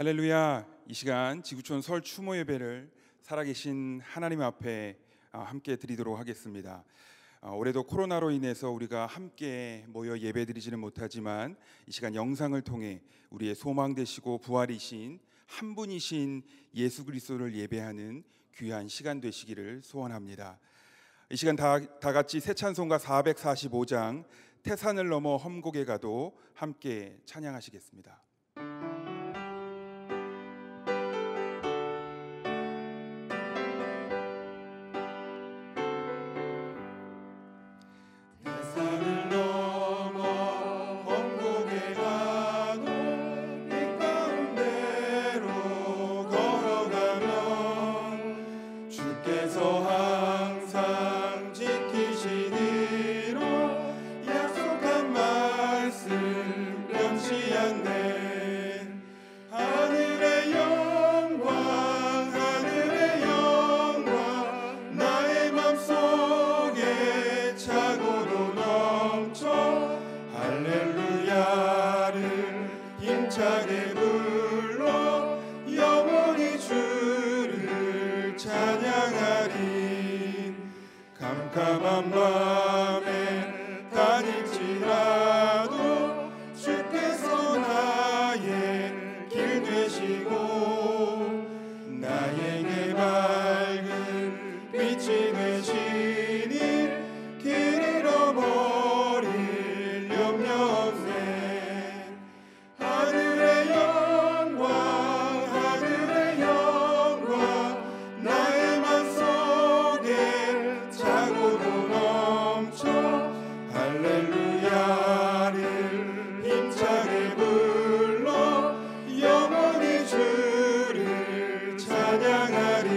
할렐루야. 이 시간 지구촌 설 추모 예배를 살아계신 하나님 앞에 함께 드리도록 하겠습니다. 올해도 코로나로 인해서 우리가 함께 모여 예배드리지는 못하지만 이 시간 영상을 통해 우리의 소망 되시고 부활이신 한 분이신 예수 그리스도를 예배하는 귀한 시간 되시기를 소원합니다. 이 시간 다 같이 새 찬송가 445장 태산을 넘어 험곡에 가도 함께 찬양하시겠습니다. 캄캄한 밤에 다닐지라도 주께서 나의 길 되시고 나에게 밝은 빛이 되시니 길 잃어버릴 염려 없네. 하늘의 영광 나의 맘속에 차고도 넘쳐 할렐루야를 힘차게 불러 영원히 주를 찬양하리.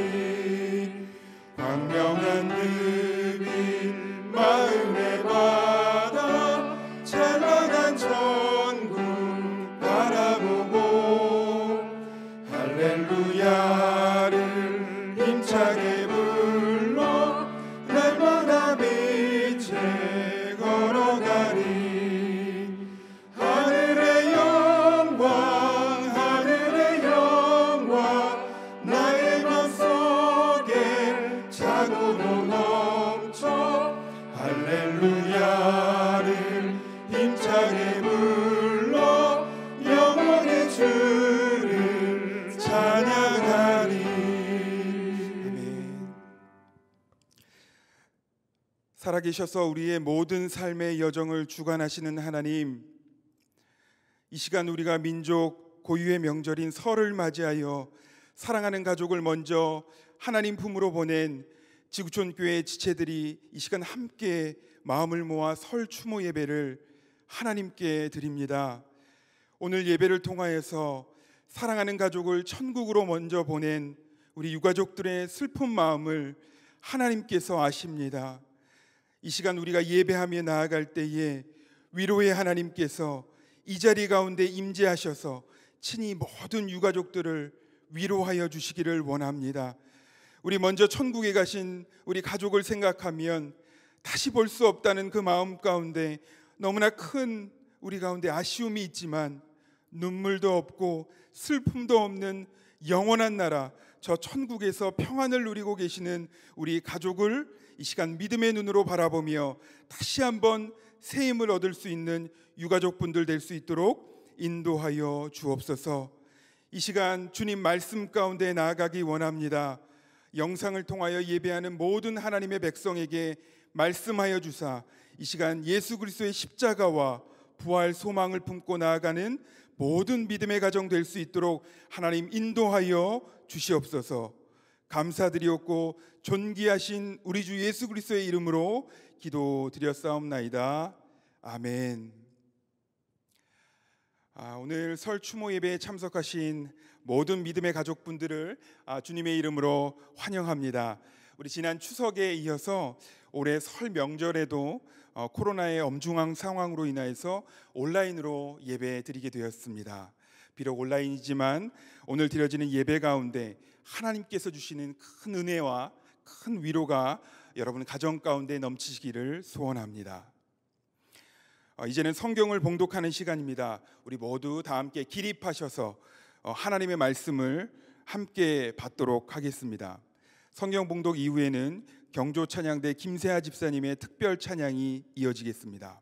광명한 그빛 마음에 받아 찬란한 천국 바라보고 할렐루야를 힘차게 불러 날마다 빛에 걸어가리. 하늘의 영광 나의 맘속에 차고도 넘쳐 할렐루야를 힘차게 불러 영원히 주를 찬양하리. 아멘. 살아계셔서 우리의 모든 삶의 여정을 주관하시는 하나님, 이 시간 우리가 민족 고유의 명절인 설을 맞이하여 사랑하는 가족을 먼저 하나님 품으로 보낸 지구촌 교회 지체들이 이 시간 함께 마음을 모아 설 추모 예배를 하나님께 드립니다. 오늘 예배를 통하여서 사랑하는 가족을 천국으로 먼저 보낸 우리 유가족들의 슬픈 마음을 하나님께서 아십니다. 이 시간 우리가 예배하며 나아갈 때에 위로의 하나님께서 이 자리 가운데 임재하셔서 친히 모든 유가족들을 위로하여 주시기를 원합니다. 우리 먼저 천국에 가신 우리 가족을 생각하면 다시 볼 수 없다는 그 마음 가운데 너무나 큰 우리 가운데 아쉬움이 있지만 눈물도 없고 슬픔도 없는 영원한 나라, 저 천국에서 평안을 누리고 계시는 우리 가족을 이 시간 믿음의 눈으로 바라보며 다시 한번 새 힘을 얻을 수 있는 유가족분들 될 수 있도록 인도하여 주옵소서. 이 시간 주님 말씀 가운데 나아가기 원합니다. 영상을 통하여 예배하는 모든 하나님의 백성에게 말씀하여 주사 이 시간 예수 그리스도의 십자가와 부활 소망을 품고 나아가는 모든 믿음의 가정 될 수 있도록 하나님 인도하여 주시옵소서. 감사드리옵고 존귀하신 우리 주 예수 그리스도의 이름으로 기도드렸사옵나이다. 아멘. 오늘 설 추모 예배에 참석하신 모든 믿음의 가족분들을 주님의 이름으로 환영합니다. 우리 지난 추석에 이어서 올해 설 명절에도 코로나의 엄중한 상황으로 인해서 온라인으로 예배 드리게 되었습니다. 비록 온라인이지만 오늘 드려지는 예배 가운데 하나님께서 주시는 큰 은혜와 큰 위로가 여러분 가정 가운데 넘치시기를 소원합니다. 이제는 성경을 봉독하는 시간입니다. 우리 모두 다 함께 기립하셔서 하나님의 말씀을 함께 받도록 하겠습니다. 성경 봉독 이후에는 경조 찬양대 김세아 집사님의 특별 찬양이 이어지겠습니다.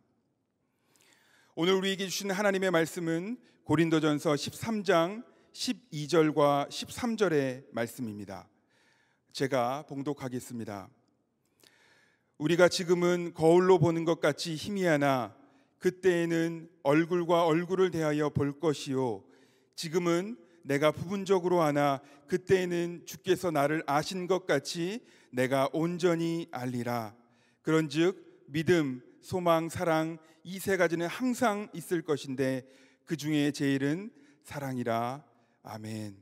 오늘 우리에게 주신 하나님의 말씀은 고린도전서 13장 12절과 13절의 말씀입니다. 제가 봉독하겠습니다. 우리가 지금은 거울로 보는 것 같이 희미하나 그때에는 얼굴과 얼굴을 대하여 볼 것이요 지금은 내가 부분적으로 아나 그때에는 주께서 나를 아신 것 같이 내가 온전히 알리라. 그런즉 믿음, 소망, 사랑 이 세 가지는 항상 있을 것인데 그 중에 제일은 사랑이라. 아멘.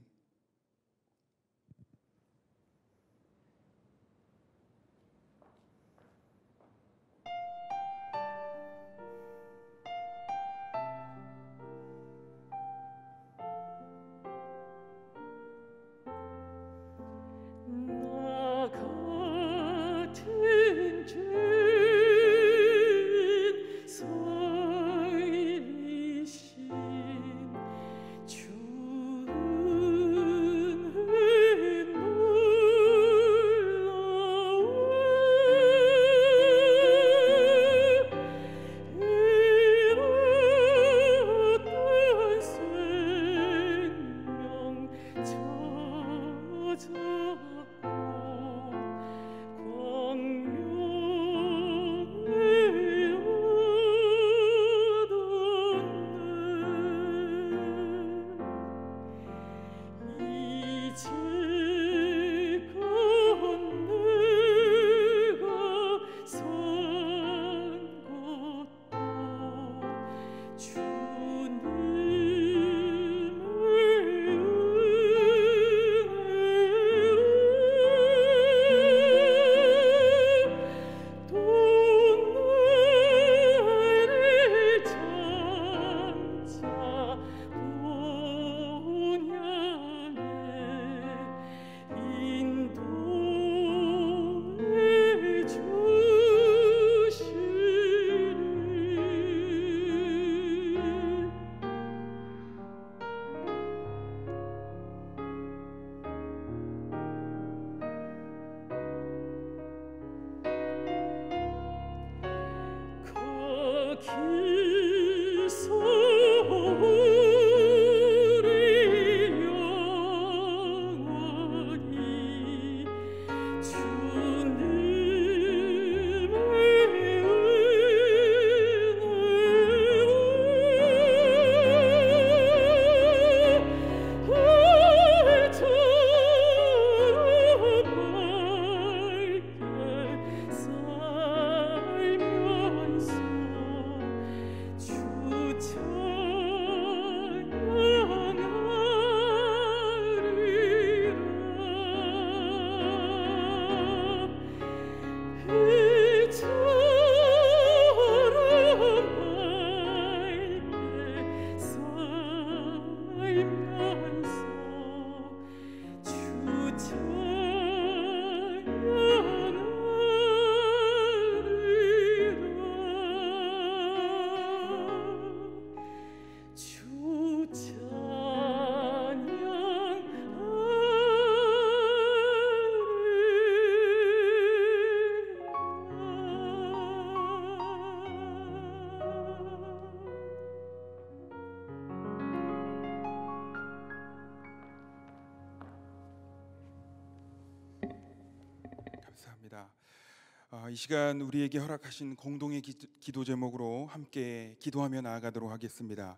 이 시간 우리에게 허락하신 공동의 기도 제목으로 함께 기도하며 나아가도록 하겠습니다.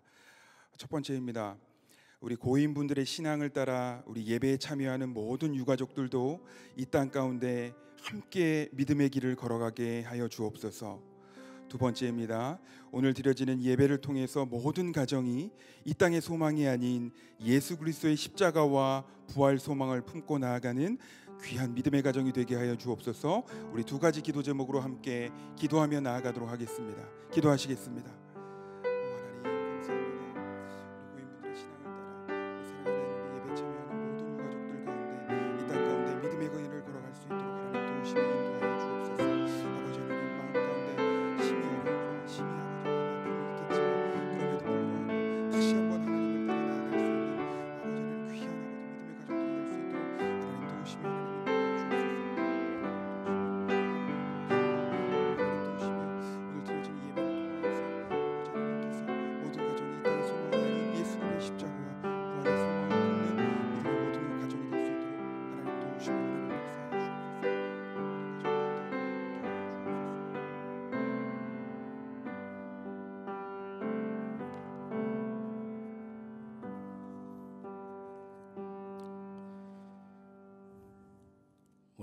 첫 번째입니다. 우리 고인분들의 신앙을 따라 우리 예배에 참여하는 모든 유가족들도 이 땅 가운데 함께 믿음의 길을 걸어가게 하여 주옵소서. 두 번째입니다. 오늘 드려지는 예배를 통해서 모든 가정이 이 땅의 소망이 아닌 예수 그리스도의 십자가와 부활 소망을 품고 나아가는 귀한 믿음의 가정이 되게 하여 주옵소서. 우리 두 가지 기도 제목으로 함께 기도하며 나아가도록 하겠습니다. 기도하시겠습니다. 하나님 감사합니다. 우리 고인분들의 신앙을 따라 사랑하는 우리 예배 참여하는 모든 유가족들 가운데 이 땅 가운데 믿음의 거인을 걸어갈 수 있도록 하나님 도우시며 인도하여 주옵소서. 아버지 하나님 마음 가운데 심히 어려움과 심히 아버지 마음이 있겠지만 그럼에도 불구하고 다시 한번 하나님을 따라 나아갈 수 있는 아버지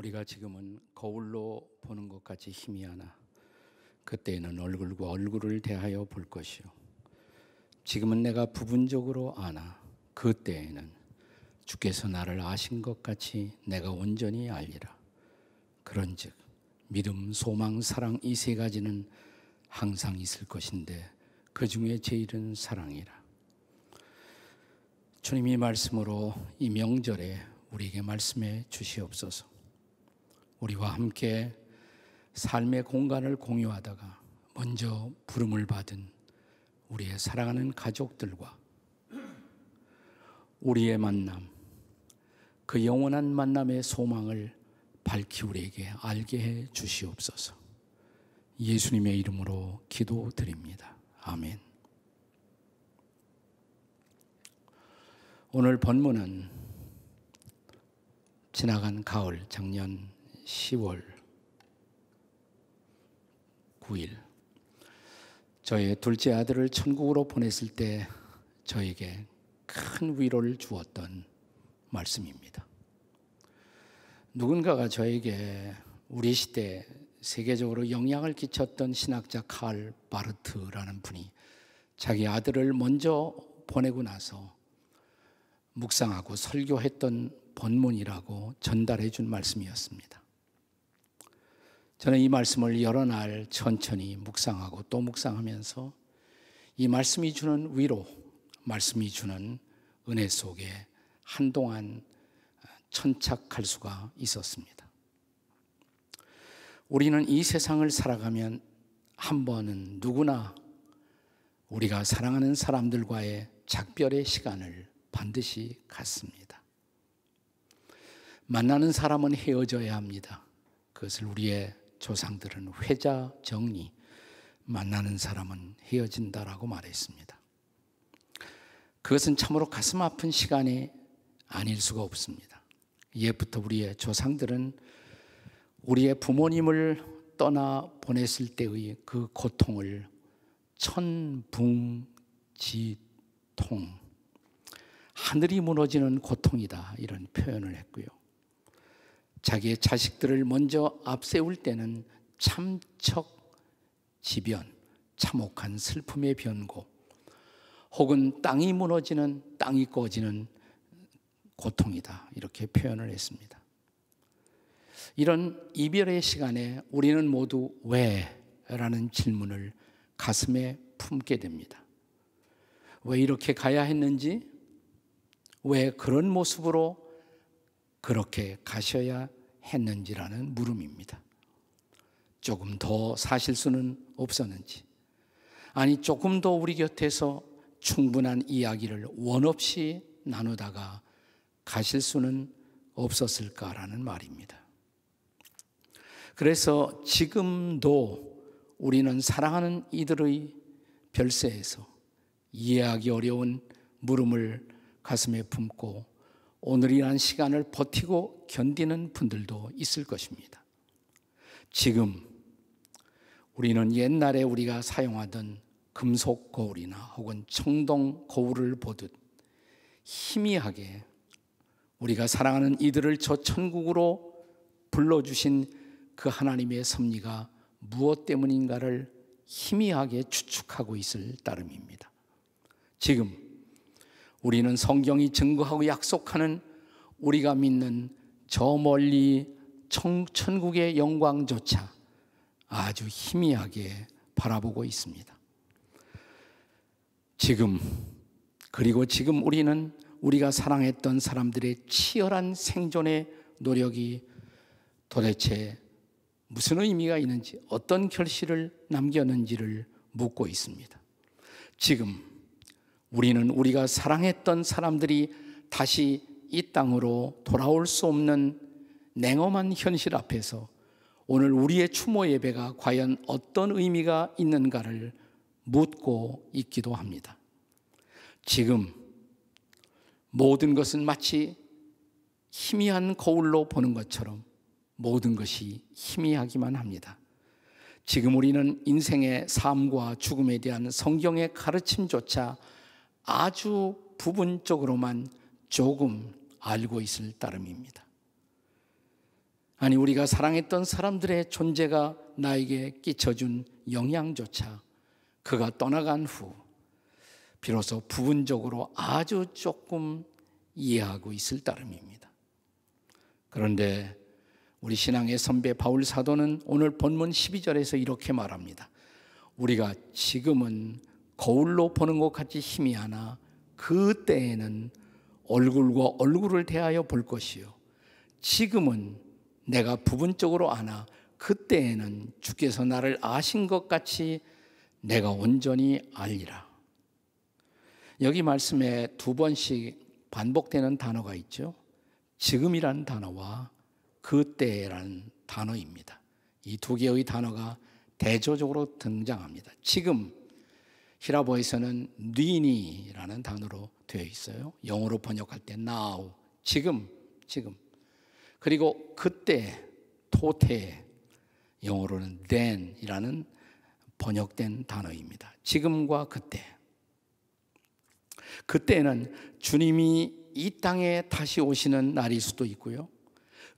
우리가 지금은 거울로 보는 것 같이 희미하나 그때에는 얼굴과 얼굴을 대하여 볼 것이요 지금은 내가 부분적으로 아나 그때에는 주께서 나를 아신 것 같이 내가 온전히 알리라. 그런즉 믿음, 소망, 사랑 이 세 가지는 항상 있을 것인데 그 중에 제일은 사랑이라. 주님이 말씀으로 이 명절에 우리에게 말씀해 주시옵소서. 우리와 함께 삶의 공간을 공유하다가 먼저 부름을 받은 우리의 사랑하는 가족들과 우리의 만남, 그 영원한 만남의 소망을 밝히 우리에게 알게 해 주시옵소서. 예수님의 이름으로 기도드립니다. 아멘. 오늘 본문은 지나간 가을, 작년 10월 9일 저의 둘째 아들을 천국으로 보냈을 때 저에게 큰 위로를 주었던 말씀입니다. 누군가가 저에게 우리 시대 세계적으로 영향을 끼쳤던 신학자 칼 바르트라는 분이 자기 아들을 먼저 보내고 나서 묵상하고 설교했던 본문이라고 전달해 준 말씀이었습니다. 저는 이 말씀을 여러 날 천천히 묵상하고 또 묵상하면서 이 말씀이 주는 위로, 말씀이 주는 은혜 속에 한동안 천착할 수가 있었습니다. 우리는 이 세상을 살아가면 한 번은 누구나 우리가 사랑하는 사람들과의 작별의 시간을 반드시 갖습니다. 만나는 사람은 헤어져야 합니다. 그것을 우리의 조상들은 회자 정리, 만나는 사람은 헤어진다라고 말했습니다. 그것은 참으로 가슴 아픈 시간이 아닐 수가 없습니다. 옛부터 우리의 조상들은 우리의 부모님을 떠나 보냈을 때의 그 고통을 천붕지통, 하늘이 무너지는 고통이다 이런 표현을 했고요. 자기의 자식들을 먼저 앞세울 때는 참척지변, 참혹한 슬픔의 변고, 혹은 땅이 무너지는, 땅이 꺼지는 고통이다 이렇게 표현을 했습니다. 이런 이별의 시간에 우리는 모두 왜? 라는 질문을 가슴에 품게 됩니다. 왜 이렇게 가야 했는지, 왜 그런 모습으로 그렇게 가셔야 했는지라는 물음입니다. 조금 더 사실 수는 없었는지, 아니 조금 더 우리 곁에서 충분한 이야기를 원 없이 나누다가 가실 수는 없었을까라는 말입니다. 그래서 지금도 우리는 사랑하는 이들의 별세에서 이해하기 어려운 물음을 가슴에 품고 오늘이라는 시간을 버티고 견디는 분들도 있을 것입니다. 지금 우리는 옛날에 우리가 사용하던 금속 거울이나 혹은 청동 거울을 보듯 희미하게 우리가 사랑하는 이들을 저 천국으로 불러주신 그 하나님의 섭리가 무엇 때문인가를 희미하게 추측하고 있을 따름입니다. 지금 우리는 성경이 증거하고 약속하는 우리가 믿는 저 멀리 천국의 영광조차 아주 희미하게 바라보고 있습니다. 그리고 지금 우리는 우리가 사랑했던 사람들의 치열한 생존의 노력이 도대체 무슨 의미가 있는지, 어떤 결실을 남겼는지를 묻고 있습니다. 지금 우리는 우리가 사랑했던 사람들이 다시 이 땅으로 돌아올 수 없는 냉엄한 현실 앞에서 오늘 우리의 추모 예배가 과연 어떤 의미가 있는가를 묻고 있기도 합니다. 지금 모든 것은 마치 희미한 거울로 보는 것처럼 모든 것이 희미하기만 합니다. 지금 우리는 인생의 삶과 죽음에 대한 성경의 가르침조차 아주 부분적으로만 조금 알고 있을 따름입니다. 아니, 우리가 사랑했던 사람들의 존재가 나에게 끼쳐준 영향조차 그가 떠나간 후 비로소 부분적으로 아주 조금 이해하고 있을 따름입니다. 그런데 우리 신앙의 선배 바울 사도는 오늘 본문 12절에서 이렇게 말합니다. 우리가 지금은 거울로 보는 것 같이 희미하나 그때에는 얼굴과 얼굴을 대하여 볼 것이요 지금은 내가 부분적으로 아나 그때에는 주께서 나를 아신 것 같이 내가 온전히 알리라. 여기 말씀에 두 번씩 반복되는 단어가 있죠. 지금이라는 단어와 그때라는 단어입니다. 이 두 개의 단어가 대조적으로 등장합니다. 지금 히라보에서는 니니라는 단어로 되어 있어요. 영어로 번역할 때 now, 지금. 그리고 그때, 토테, 영어로는 then이라는 번역된 단어입니다. 지금과 그때. 그때는 주님이 이 땅에 다시 오시는 날일 수도 있고요.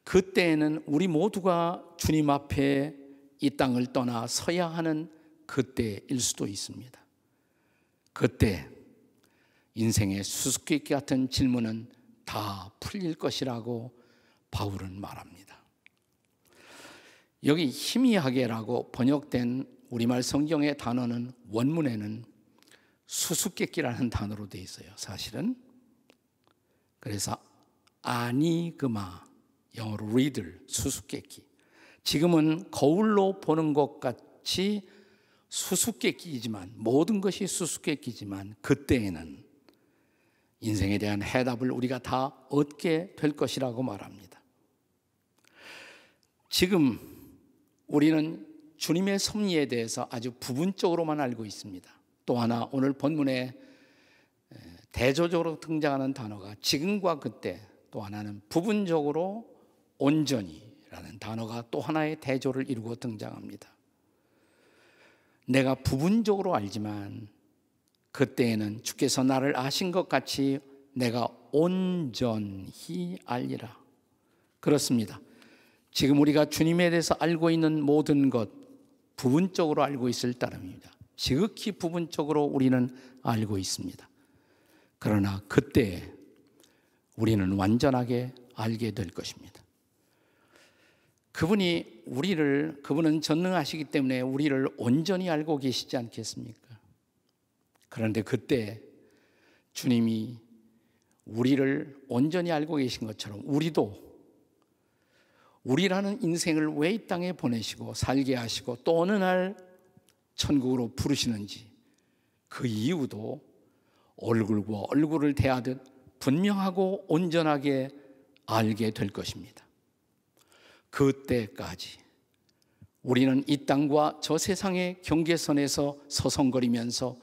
그때에는 우리 모두가 주님 앞에 이 땅을 떠나 서야 하는 그때일 수도 있습니다. 그때 인생의 수수께끼 같은 질문은 다 풀릴 것이라고 바울은 말합니다. 여기 희미하게라고 번역된 우리말 성경의 단어는 원문에는 수수께끼라는 단어로 되어 있어요. 사실은. 그래서 아니그마, 영어로 riddle, 수수께끼. 지금은 거울로 보는 것 같이 수수께끼이지만, 모든 것이 수수께끼지만 그때에는 인생에 대한 해답을 우리가 다 얻게 될 것이라고 말합니다. 지금 우리는 주님의 섭리에 대해서 아주 부분적으로만 알고 있습니다. 또 하나 오늘 본문에 대조적으로 등장하는 단어가 지금과 그때, 또 하나는 부분적으로 온전히라는 단어가 또 하나의 대조를 이루고 등장합니다. 내가 부분적으로 알지만 그때에는 주께서 나를 아신 것 같이 내가 온전히 알리라. 그렇습니다. 지금 우리가 주님에 대해서 알고 있는 모든 것 부분적으로 알고 있을 따름입니다. 지극히 부분적으로 우리는 알고 있습니다. 그러나 그때 우리는 완전하게 알게 될 것입니다. 그분은 전능하시기 때문에 우리를 온전히 알고 계시지 않겠습니까? 그런데 그때 주님이 우리를 온전히 알고 계신 것처럼 우리도 우리라는 인생을 왜 이 땅에 보내시고 살게 하시고 또 어느 날 천국으로 부르시는지 그 이유도 얼굴과 얼굴을 대하듯 분명하고 온전하게 알게 될 것입니다. 그때까지 우리는 이 땅과 저 세상의 경계선에서 서성거리면서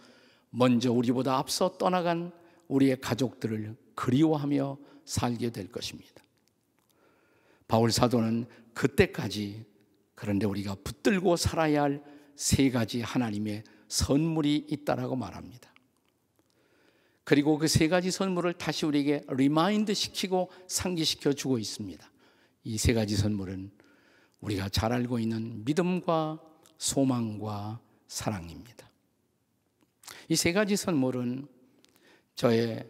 먼저 우리보다 앞서 떠나간 우리의 가족들을 그리워하며 살게 될 것입니다. 바울 사도는 그때까지, 그런데 우리가 붙들고 살아야 할 세 가지 하나님의 선물이 있다라고 말합니다. 그리고 그 세 가지 선물을 다시 우리에게 리마인드 시키고 상기시켜 주고 있습니다. 이 세 가지 선물은 우리가 잘 알고 있는 믿음과 소망과 사랑입니다. 이 세 가지 선물은 저의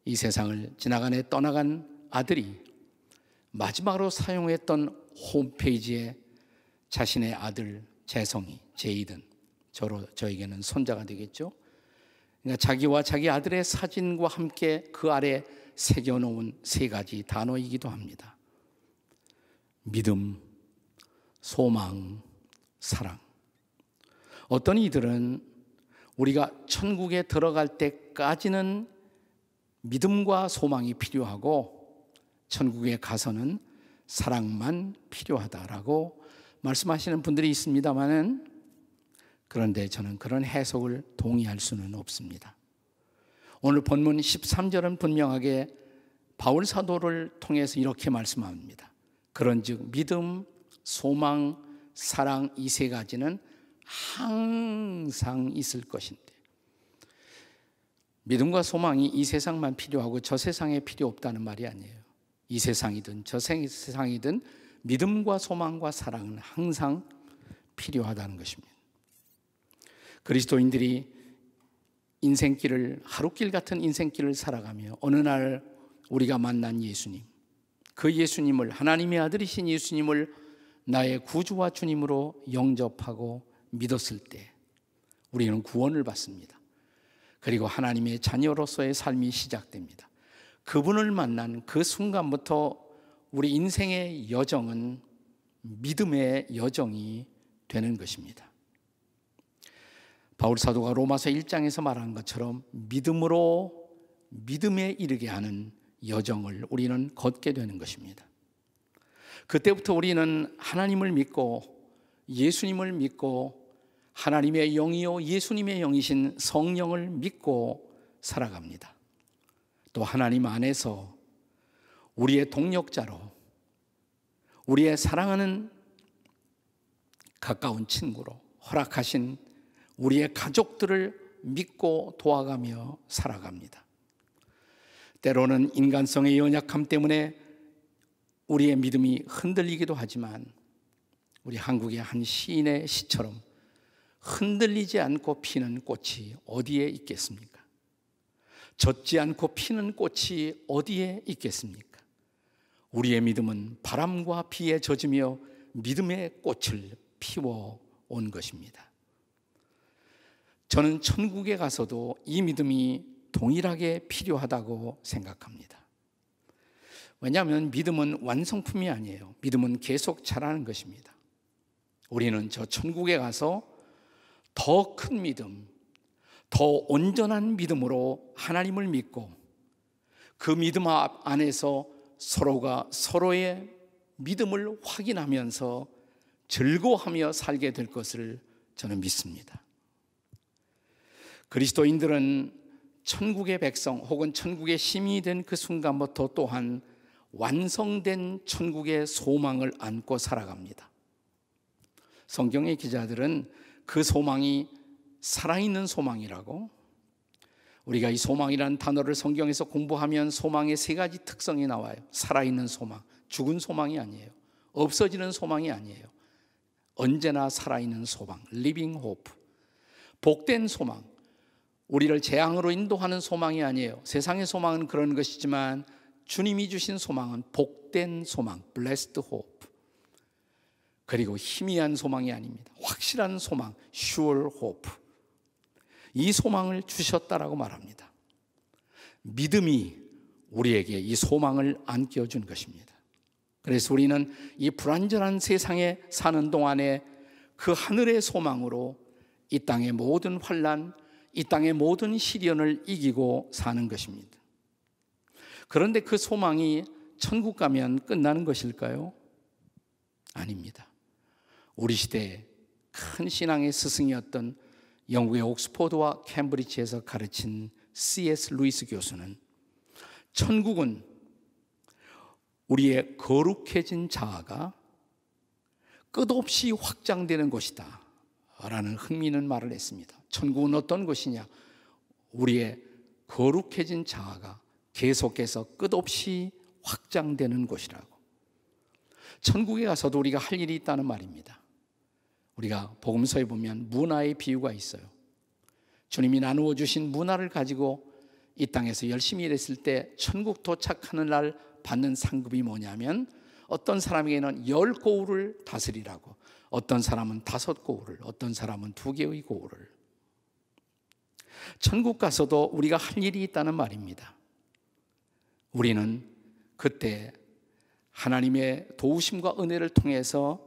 이 세상을 지나가네 떠나간 아들이 마지막으로 사용했던 홈페이지에 자신의 아들 재성이, 제이든, 저에게는 손자가 되겠죠. 그러니까 자기와 자기 아들의 사진과 함께 그 아래 새겨놓은 세 가지 단어이기도 합니다. 믿음, 소망, 사랑. 어떤 이들은 우리가 천국에 들어갈 때까지는 믿음과 소망이 필요하고 천국에 가서는 사랑만 필요하다라고 말씀하시는 분들이 있습니다만은, 그런데 저는 그런 해석을 동의할 수는 없습니다. 오늘 본문 13절은 분명하게 바울 사도를 통해서 이렇게 말씀합니다. 그런즉 믿음, 소망, 사랑 이 세 가지는 항상 있을 것인데, 믿음과 소망이 이 세상만 필요하고 저 세상에 필요 없다는 말이 아니에요. 이 세상이든 저 세상이든 믿음과 소망과 사랑은 항상 필요하다는 것입니다. 그리스도인들이 인생길을, 하루길 같은 인생길을 살아가며 어느 날 우리가 만난 예수님, 그 예수님을, 하나님의 아들이신 예수님을 나의 구주와 주님으로 영접하고 믿었을 때 우리는 구원을 받습니다. 그리고 하나님의 자녀로서의 삶이 시작됩니다. 그분을 만난 그 순간부터 우리 인생의 여정은 믿음의 여정이 되는 것입니다. 바울 사도가 로마서 1장에서 말한 것처럼 믿음으로 믿음에 이르게 하는 여정을 우리는 걷게 되는 것입니다. 그때부터 우리는 하나님을 믿고 예수님을 믿고 하나님의 영이요 예수님의 영이신 성령을 믿고 살아갑니다. 또 하나님 안에서 우리의 동력자로, 우리의 사랑하는 가까운 친구로 허락하신 우리의 가족들을 믿고 도와가며 살아갑니다. 때로는 인간성의 연약함 때문에 우리의 믿음이 흔들리기도 하지만 우리 한국의 한 시인의 시처럼 흔들리지 않고 피는 꽃이 어디에 있겠습니까? 젖지 않고 피는 꽃이 어디에 있겠습니까? 우리의 믿음은 바람과 비에 젖으며 믿음의 꽃을 피워온 것입니다. 저는 천국에 가서도 이 믿음이 동일하게 필요하다고 생각합니다. 왜냐하면 믿음은 완성품이 아니에요. 믿음은 계속 자라는 것입니다. 우리는 저 천국에 가서 더 큰 믿음, 더 온전한 믿음으로 하나님을 믿고 그 믿음 안에서 서로가 서로의 믿음을 확인하면서 즐거워하며 살게 될 것을 저는 믿습니다. 그리스도인들은 천국의 백성 혹은 천국의 시민이 된 그 순간부터 또한 완성된 천국의 소망을 안고 살아갑니다. 성경의 기자들은 그 소망이 살아있는 소망이라고, 우리가 이 소망이라는 단어를 성경에서 공부하면 소망의 세 가지 특성이 나와요. 살아있는 소망, 죽은 소망이 아니에요. 없어지는 소망이 아니에요. 언제나 살아있는 소망, living hope. 복된 소망, 우리를 재앙으로 인도하는 소망이 아니에요. 세상의 소망은 그런 것이지만 주님이 주신 소망은 복된 소망, blessed hope. 그리고 희미한 소망이 아닙니다. 확실한 소망, sure hope. 이 소망을 주셨다라고 말합니다. 믿음이 우리에게 이 소망을 안겨준 것입니다. 그래서 우리는 이 불완전한 세상에 사는 동안에 그 하늘의 소망으로 이 땅의 모든 환난, 이 땅의 모든 시련을 이기고 사는 것입니다. 그런데 그 소망이 천국 가면 끝나는 것일까요? 아닙니다. 우리 시대의 큰 신앙의 스승이었던 영국의 옥스포드와 캠브리지에서 가르친 C.S. 루이스 교수는 천국은 우리의 거룩해진 자아가 끝없이 확장되는 곳이다 라는 흥미있는 말을 했습니다. 천국은 어떤 곳이냐? 우리의 거룩해진 자아가 계속해서 끝없이 확장되는 곳이라고. 천국에 가서도 우리가 할 일이 있다는 말입니다. 우리가 복음서에 보면 문화의 비유가 있어요. 주님이 나누어 주신 문화를 가지고 이 땅에서 열심히 일했을 때 천국 도착하는 날 받는 상급이 뭐냐면 어떤 사람에게는 10고울을 다스리라고, 어떤 사람은 5고울을, 어떤 사람은 2개의 고울을. 천국 가서도 우리가 할 일이 있다는 말입니다. 우리는 그때 하나님의 도우심과 은혜를 통해서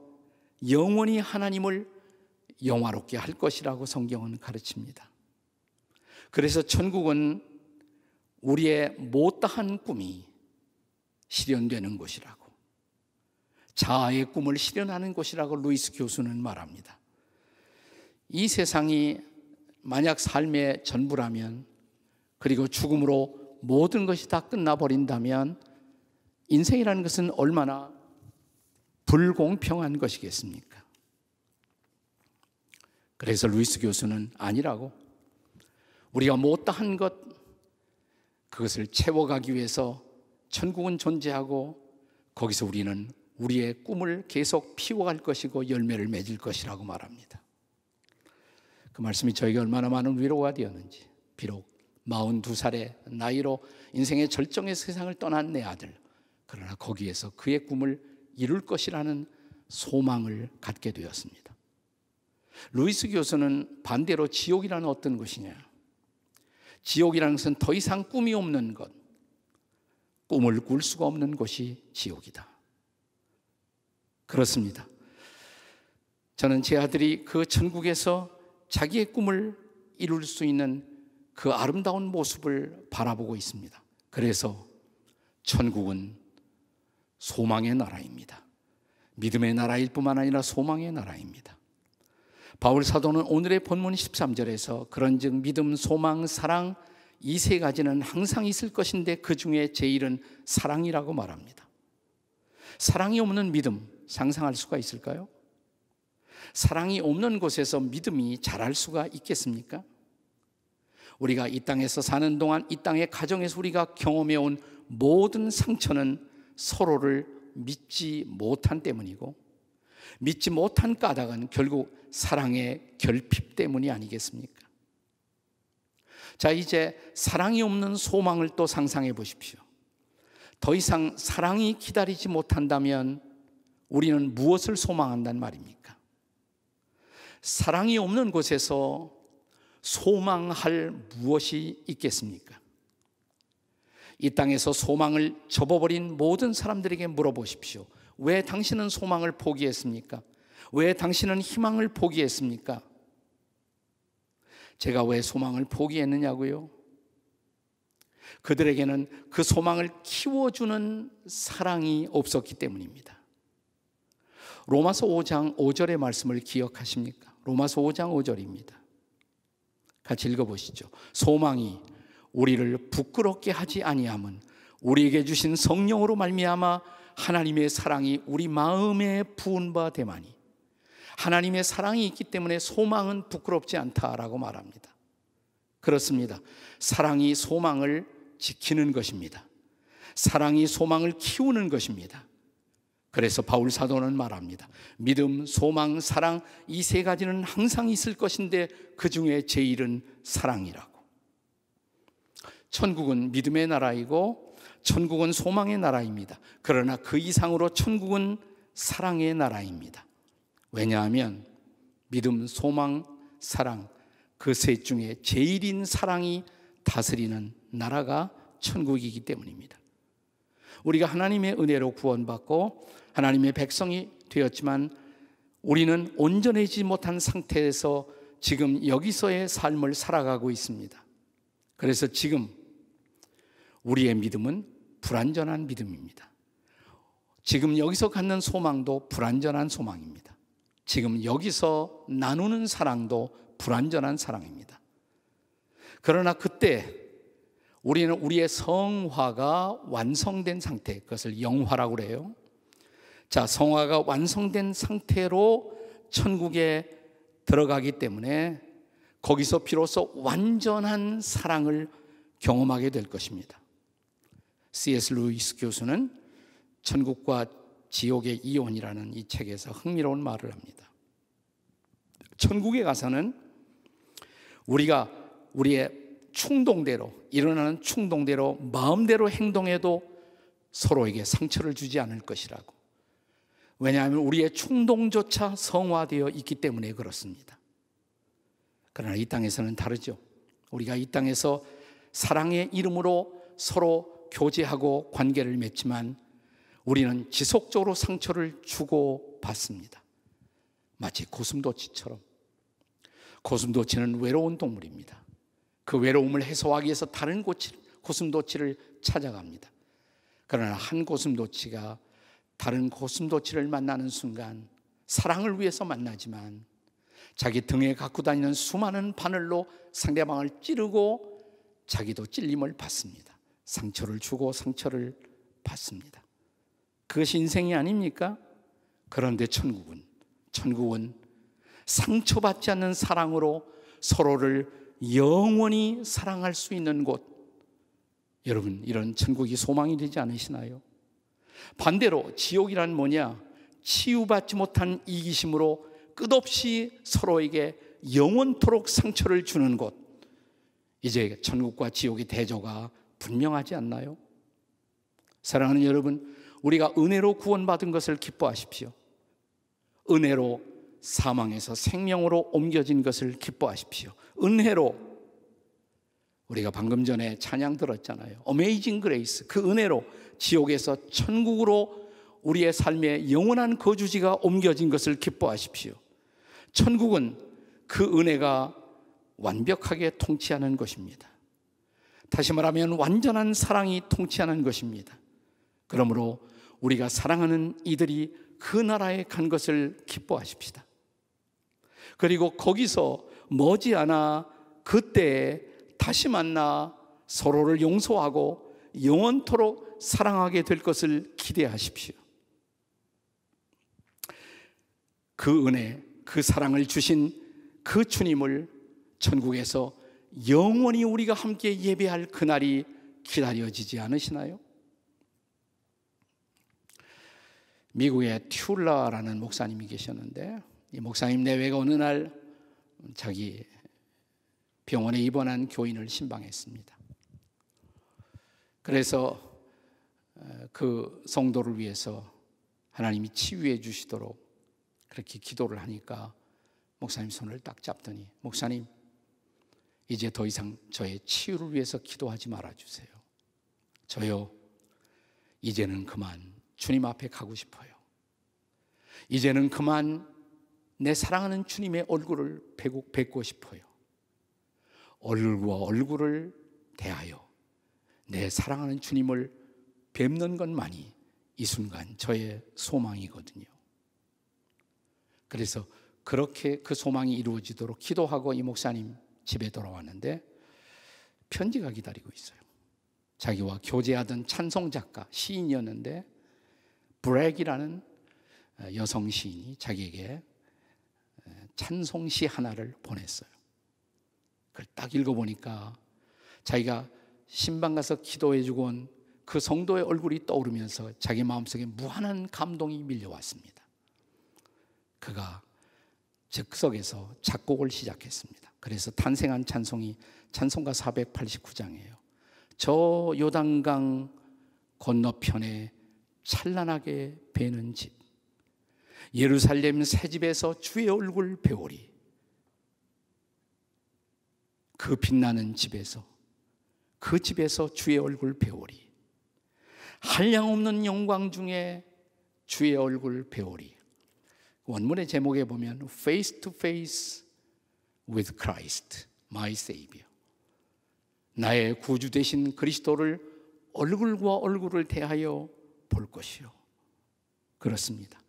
영원히 하나님을 영화롭게 할 것이라고 성경은 가르칩니다. 그래서 천국은 우리의 못다한 꿈이 실현되는 곳이라고, 자아의 꿈을 실현하는 곳이라고 루이스 교수는 말합니다. 이 세상이 만약 삶의 전부라면, 그리고 죽음으로 모든 것이 다 끝나버린다면 인생이라는 것은 얼마나 불공평한 것이겠습니까? 그래서 루이스 교수는 아니라고, 우리가 못다한 것, 그것을 채워가기 위해서 천국은 존재하고 거기서 우리는 우리의 꿈을 계속 피워갈 것이고 열매를 맺을 것이라고 말합니다. 그 말씀이 저에게 얼마나 많은 위로가 되었는지. 비록 42살의 나이로 인생의 절정의 세상을 떠난 내 아들, 그러나 거기에서 그의 꿈을 이룰 것이라는 소망을 갖게 되었습니다. 루이스 교수는 반대로 지옥이라는 어떤 것이냐, 지옥이라는 것은 더 이상 꿈이 없는 것, 꿈을 꿀 수가 없는 곳이 지옥이다. 그렇습니다. 저는 제 아들이 그 천국에서 자기의 꿈을 이룰 수 있는 그 아름다운 모습을 바라보고 있습니다. 그래서 천국은 소망의 나라입니다. 믿음의 나라일 뿐만 아니라 소망의 나라입니다. 바울 사도는 오늘의 본문 13절에서 그런즉 믿음, 소망, 사랑 이 세 가지는 항상 있을 것인데 그 중에 제일은 사랑이라고 말합니다. 사랑이 없는 믿음 상상할 수가 있을까요? 사랑이 없는 곳에서 믿음이 자랄 수가 있겠습니까? 우리가 이 땅에서 사는 동안 이 땅의 가정에서 우리가 경험해온 모든 상처는 서로를 믿지 못한 때문이고, 믿지 못한 까닭은 결국 사랑의 결핍 때문이 아니겠습니까? 자, 이제 사랑이 없는 소망을 또 상상해 보십시오. 더 이상 사랑이 기다리지 못한다면 우리는 무엇을 소망한단 말입니까? 사랑이 없는 곳에서 소망할 무엇이 있겠습니까? 이 땅에서 소망을 접어버린 모든 사람들에게 물어보십시오. 왜 당신은 소망을 포기했습니까? 왜 당신은 희망을 포기했습니까? 제가 왜 소망을 포기했느냐고요? 그들에게는 그 소망을 키워주는 사랑이 없었기 때문입니다. 로마서 5장 5절의 말씀을 기억하십니까? 로마서 5장 5절입니다. 같이 읽어보시죠. 소망이 우리를 부끄럽게 하지 아니함은 우리에게 주신 성령으로 말미암아 하나님의 사랑이 우리 마음에 부은 바 되마니. 하나님의 사랑이 있기 때문에 소망은 부끄럽지 않다라고 말합니다. 그렇습니다. 사랑이 소망을 지키는 것입니다. 사랑이 소망을 키우는 것입니다. 그래서 바울 사도는 말합니다. 믿음, 소망, 사랑 이 세 가지는 항상 있을 것인데 그 중에 제일은 사랑이라고. 천국은 믿음의 나라이고 천국은 소망의 나라입니다. 그러나 그 이상으로 천국은 사랑의 나라입니다. 왜냐하면 믿음, 소망, 사랑 그 셋 중에 제일인 사랑이 다스리는 나라가 천국이기 때문입니다. 우리가 하나님의 은혜로 구원받고 하나님의 백성이 되었지만 우리는 온전해지지 못한 상태에서 지금 여기서의 삶을 살아가고 있습니다. 그래서 지금 우리의 믿음은 불완전한 믿음입니다. 지금 여기서 갖는 소망도 불완전한 소망입니다. 지금 여기서 나누는 사랑도 불완전한 사랑입니다. 그러나 그때 우리는 우리의 성화가 완성된 상태, 그것을 영화라고 그래요. 자, 성화가 완성된 상태로 천국에 들어가기 때문에 거기서 비로소 완전한 사랑을 경험하게 될 것입니다. C.S. 루이스 교수는 천국과 지옥의 이혼이라는 이 책에서 흥미로운 말을 합니다. 천국에 가서는 우리가 우리의 충동대로, 일어나는 충동대로 마음대로 행동해도 서로에게 상처를 주지 않을 것이라고. 왜냐하면 우리의 충동조차 성화되어 있기 때문에 그렇습니다. 그러나 이 땅에서는 다르죠. 우리가 이 땅에서 사랑의 이름으로 서로 교제하고 관계를 맺지만 우리는 지속적으로 상처를 주고 받습니다. 마치 고슴도치처럼. 고슴도치는 외로운 동물입니다. 그 외로움을 해소하기 위해서 다른 고슴도치를 찾아갑니다. 그러나 한 고슴도치가 다른 고슴도치를 만나는 순간 사랑을 위해서 만나지만 자기 등에 갖고 다니는 수많은 바늘로 상대방을 찌르고 자기도 찔림을 받습니다. 상처를 주고 상처를 받습니다. 그것이 인생이 아닙니까? 그런데 천국은 상처받지 않는 사랑으로 서로를 영원히 사랑할 수 있는 곳. 여러분, 이런 천국이 소망이 되지 않으시나요? 반대로 지옥이란 뭐냐? 치유받지 못한 이기심으로 끝없이 서로에게 영원토록 상처를 주는 곳. 이제 천국과 지옥의 대조가 분명하지 않나요? 사랑하는 여러분, 우리가 은혜로 구원받은 것을 기뻐하십시오. 은혜로 사망에서 생명으로 옮겨진 것을 기뻐하십시오. 은혜로, 우리가 방금 전에 찬양 들었잖아요. 어메이징 그레이스. 그 은혜로 지옥에서 천국으로 우리의 삶의 영원한 거주지가 옮겨진 것을 기뻐하십시오. 천국은 그 은혜가 완벽하게 통치하는 것입니다. 다시 말하면 완전한 사랑이 통치하는 것입니다. 그러므로 우리가 사랑하는 이들이 그 나라에 간 것을 기뻐하십시다. 그리고 거기서 머지않아 그때에 다시 만나 서로를 용서하고 영원토록 사랑하게 될 것을 기대하십시오. 그 은혜, 그 사랑을 주신 그 주님을 천국에서 영원히 우리가 함께 예배할 그날이 기다려지지 않으시나요? 미국에 튤라라는 목사님이 계셨는데, 이 목사님 내외가 어느 날 자기 병원에 입원한 교인을 신방했습니다. 그래서 그 성도를 위해서 하나님이 치유해 주시도록 그렇게 기도를 하니까 목사님 손을 딱 잡더니, 목사님, 이제 더 이상 저의 치유를 위해서 기도하지 말아주세요. 저요, 이제는 그만 주님 앞에 가고 싶어요. 이제는 그만 내 사랑하는 주님의 얼굴을 뵙고 싶어요. 얼굴과 얼굴을 대하여 내 사랑하는 주님을 뵙는 것만이 이 순간 저의 소망이거든요. 그래서 그렇게 그 소망이 이루어지도록 기도하고 이 목사님 집에 돌아왔는데 편지가 기다리고 있어요. 자기와 교제하던 찬송 작가, 시인이었는데 브렉이라는 여성 시인이 자기에게 찬송시 하나를 보냈어요. 그걸 딱 읽어보니까 자기가 신방 가서 기도해주고 온 그 성도의 얼굴이 떠오르면서 자기 마음속에 무한한 감동이 밀려왔습니다. 그가 즉석에서 작곡을 시작했습니다. 그래서 탄생한 찬송이 찬송가 489장이에요. 저 요단강 건너편에 찬란하게 배는 집, 예루살렘 새집에서 주의 얼굴 배우리. 그 빛나는 집에서, 그 집에서 주의 얼굴 배우리. 한량없는 영광 중에 주의 얼굴 배우리. 원문의 제목에 보면 Face to face with Christ, my Savior. 나의 구주 되신 그리스도를 얼굴과 얼굴을 대하여 볼 것이요. 그렇습니다.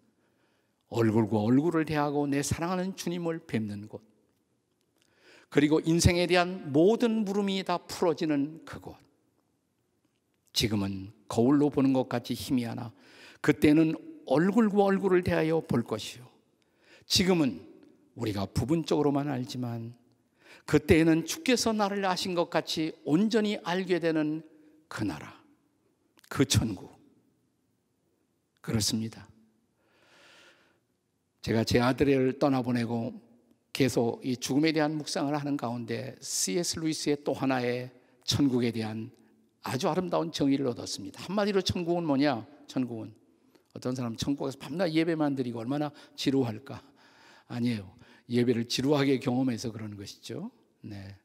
얼굴과 얼굴을 대하고 내 사랑하는 주님을 뵙는 곳, 그리고 인생에 대한 모든 물음이 다 풀어지는 그곳. 지금은 거울로 보는 것 같이 희미하나 그때는 얼굴과 얼굴을 대하여 볼 것이요. 지금은 우리가 부분적으로만 알지만 그때에는 주께서 나를 아신 것 같이 온전히 알게 되는 그 나라, 그 천국. 그렇습니다. 제가 제 아들을 떠나보내고 계속 이 죽음에 대한 묵상을 하는 가운데 C.S. 루이스의 또 하나의 천국에 대한 아주 아름다운 정의를 얻었습니다. 한마디로 천국은 뭐냐? 천국은, 어떤 사람은 천국에서 밤낮 예배만 드리고 얼마나 지루할까? 아니에요. 예배를 지루하게 경험해서 그러는 것이죠. 네.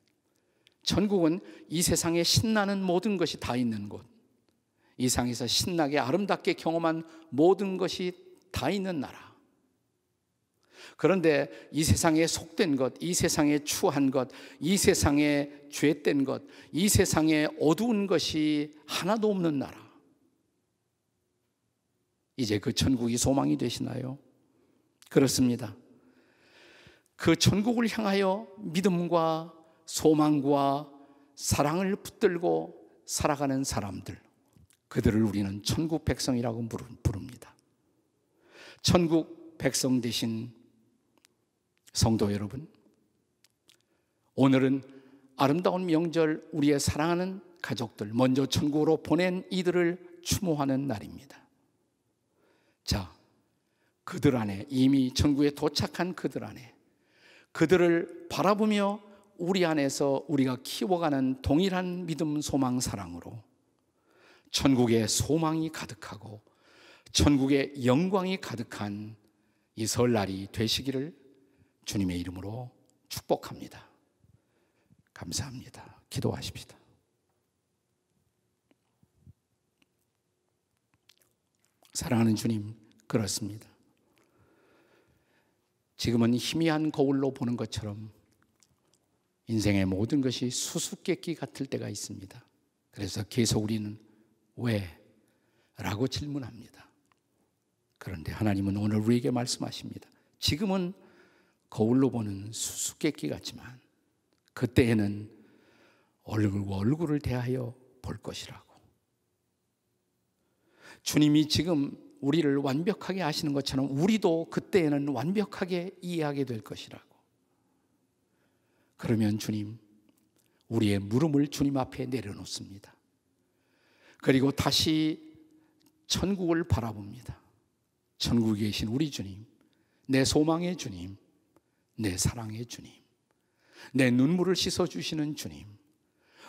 천국은 이 세상에 신나는 모든 것이 다 있는 곳, 이 세상에서 신나게 아름답게 경험한 모든 것이 다 있는 나라. 그런데 이 세상에 속된 것, 이 세상에 추한 것, 이 세상에 죄된 것, 이 세상에 어두운 것이 하나도 없는 나라. 이제 그 천국이 소망이 되시나요? 그렇습니다. 그 천국을 향하여 믿음과 소망과 사랑을 붙들고 살아가는 사람들, 그들을 우리는 천국 백성이라고 부릅니다. 천국 백성 되신 성도 여러분, 오늘은 아름다운 명절, 우리의 사랑하는 가족들, 먼저 천국으로 보낸 이들을 추모하는 날입니다. 자, 그들 안에, 이미 천국에 도착한 그들 안에, 그들을 바라보며 우리 안에서 우리가 키워가는 동일한 믿음, 소망, 사랑으로 천국의 소망이 가득하고 천국의 영광이 가득한 이 설날이 되시기를 주님의 이름으로 축복합니다. 감사합니다. 기도하십시다. 사랑하는 주님, 그렇습니다. 지금은 희미한 거울로 보는 것처럼 인생의 모든 것이 수수께끼 같을 때가 있습니다. 그래서 계속 우리는 왜? 라고 질문합니다. 그런데 하나님은 오늘 우리에게 말씀하십니다. 지금은 거울로 보는 수수께끼 같지만 그때에는 얼굴과 얼굴을 대하여 볼 것이라고. 주님이 지금 우리를 완벽하게 아시는 것처럼 우리도 그때에는 완벽하게 이해하게 될 것이라고. 그러면 주님, 우리의 물음을 주님 앞에 내려놓습니다. 그리고 다시 천국을 바라봅니다. 천국에 계신 우리 주님, 내 소망의 주님, 내 사랑의 주님, 내 눈물을 씻어주시는 주님,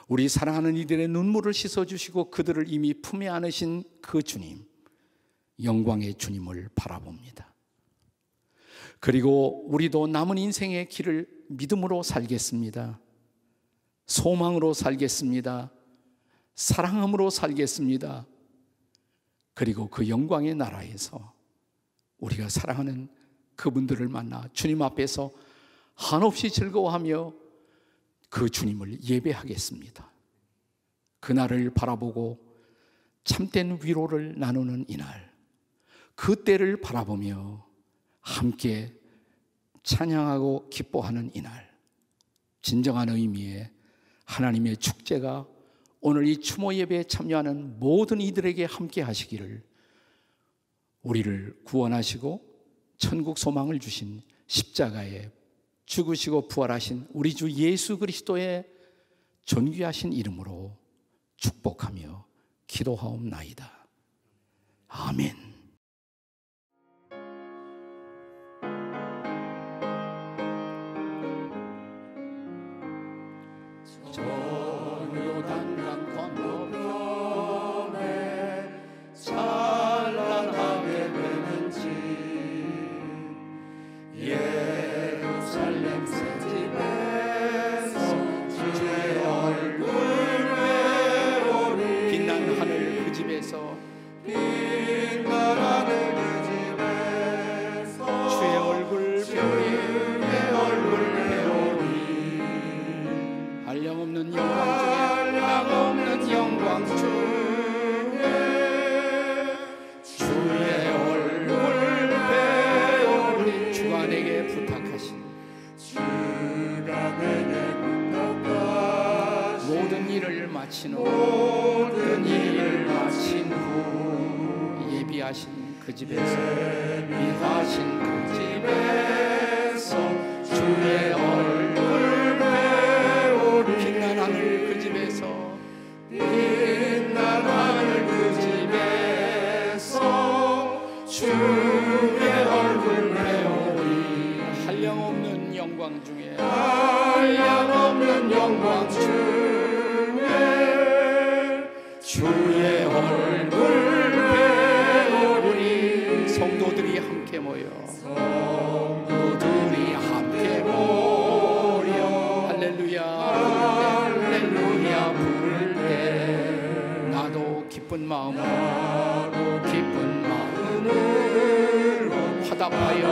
우리 사랑하는 이들의 눈물을 씻어주시고 그들을 이미 품에 안으신 그 주님, 영광의 주님을 바라봅니다. 그리고 우리도 남은 인생의 길을 믿음으로 살겠습니다. 소망으로 살겠습니다. 사랑함으로 살겠습니다. 그리고 그 영광의 나라에서 우리가 사랑하는 그분들을 만나 주님 앞에서 한없이 즐거워하며 그 주님을 예배하겠습니다. 그날을 바라보고 참된 위로를 나누는 이날, 그때를 바라보며 함께 찬양하고 기뻐하는 이날, 진정한 의미의 하나님의 축제가 오늘 이 추모 예배에 참여하는 모든 이들에게 함께 하시기를, 우리를 구원하시고 천국 소망을 주신 십자가에 죽으시고 부활하신 우리 주 예수 그리스도의 존귀하신 이름으로 축복하며 기도하옵나이다. 아멘. 요단강 건너편에 찬란하게 되는 집, 예루살렘 새 집에서 주의 얼굴 배우리. 빛난 하늘 그 집에서, 빛난 하늘 그 집에서 주의 얼굴 배우리. 한량없는 영광 중에 주의 얼굴 배우리. 주가 내게 부탁하신 모든 일을 마친 후 예비하신 그 집에서 주의 얼굴 배우리. 빛난 하늘 그 집에서, 빛난 하늘 그 집에서 주의 얼굴 배우리. 한량없는 영광 중에 주의 얼굴 배우리. 성도들이 함께 모여 할렐루야 부를 때 나도 기쁜 마음으로 화답하여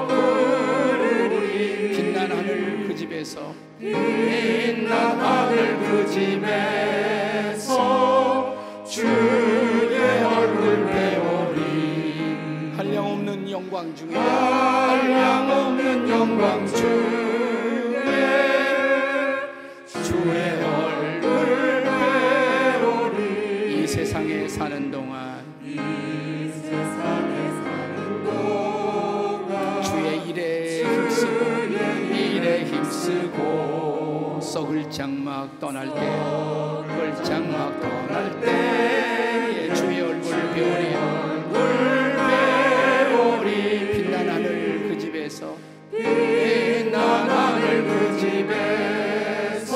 부르리. 빛난 하늘 그 집에서 주의 얼굴 배우리. 한량없는 영광 중에 주의 얼굴 배우리. 이 세상에 사는 동안 주의 일에 힘쓰고 썩을 장막 떠날 때 주의 얼굴 배우리. 빛난 하늘 그 집에서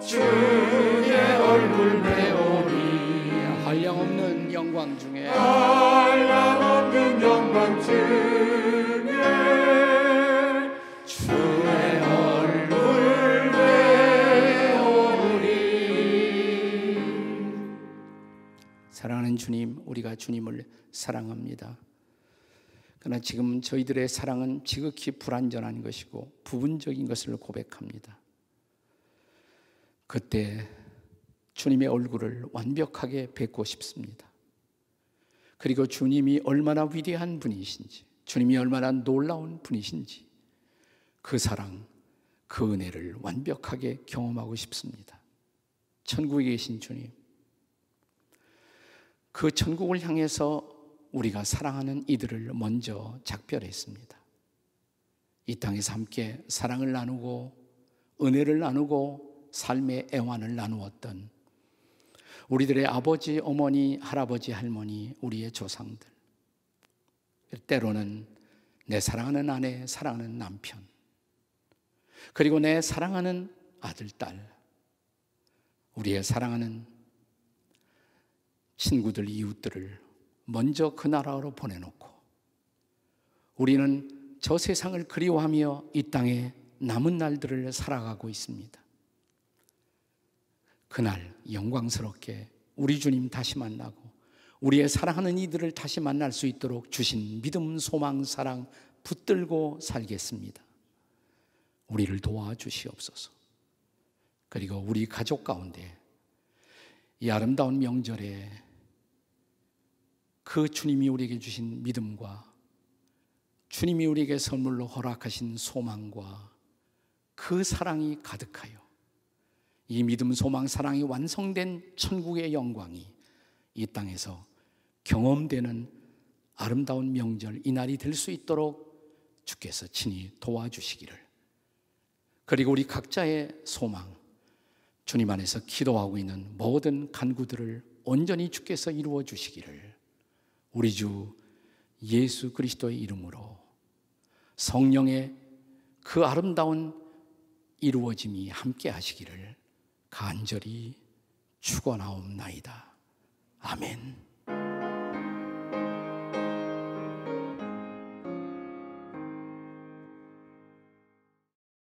주의 얼굴 배우리. 한량없는 영광 중에 한량없는 영광 중에 주의 얼굴 배우리. 사랑하는 주님, 우리가 주님을 사랑합니다. 그러나 지금 저희들의 사랑은 지극히 불완전한 것이고 부분적인 것을 고백합니다. 그때 주님의 얼굴을 완벽하게 뵙고 싶습니다. 그리고 주님이 얼마나 위대한 분이신지, 주님이 얼마나 놀라운 분이신지, 그 사랑, 그 은혜를 완벽하게 경험하고 싶습니다. 천국에 계신 주님, 그 천국을 향해서 우리가 사랑하는 이들을 먼저 작별했습니다. 이 땅에서 함께 사랑을 나누고 은혜를 나누고 삶의 애환을 나누었던 우리들의 아버지, 어머니, 할아버지, 할머니, 우리의 조상들, 때로는 내 사랑하는 아내, 사랑하는 남편, 그리고 내 사랑하는 아들, 딸, 우리의 사랑하는 친구들, 이웃들을 먼저 그 나라로 보내놓고 우리는 저 세상을 그리워하며 이 땅에 남은 날들을 살아가고 있습니다. 그날 영광스럽게 우리 주님 다시 만나고 우리의 사랑하는 이들을 다시 만날 수 있도록 주신 믿음, 소망, 사랑 붙들고 살겠습니다. 우리를 도와주시옵소서. 그리고 우리 가족 가운데 이 아름다운 명절에 그 주님이 우리에게 주신 믿음과 주님이 우리에게 선물로 허락하신 소망과 그 사랑이 가득하여 이 믿음, 소망, 사랑이 완성된 천국의 영광이 이 땅에서 경험되는 아름다운 명절, 이날이 될 수 있도록 주께서 친히 도와주시기를, 그리고 우리 각자의 소망, 주님 안에서 기도하고 있는 모든 간구들을 온전히 주께서 이루어 주시기를 우리 주 예수 그리스도의 이름으로 성령의 그 아름다운 이루어짐이 함께 하시기를 간절히 축원하옵나이다. 아멘.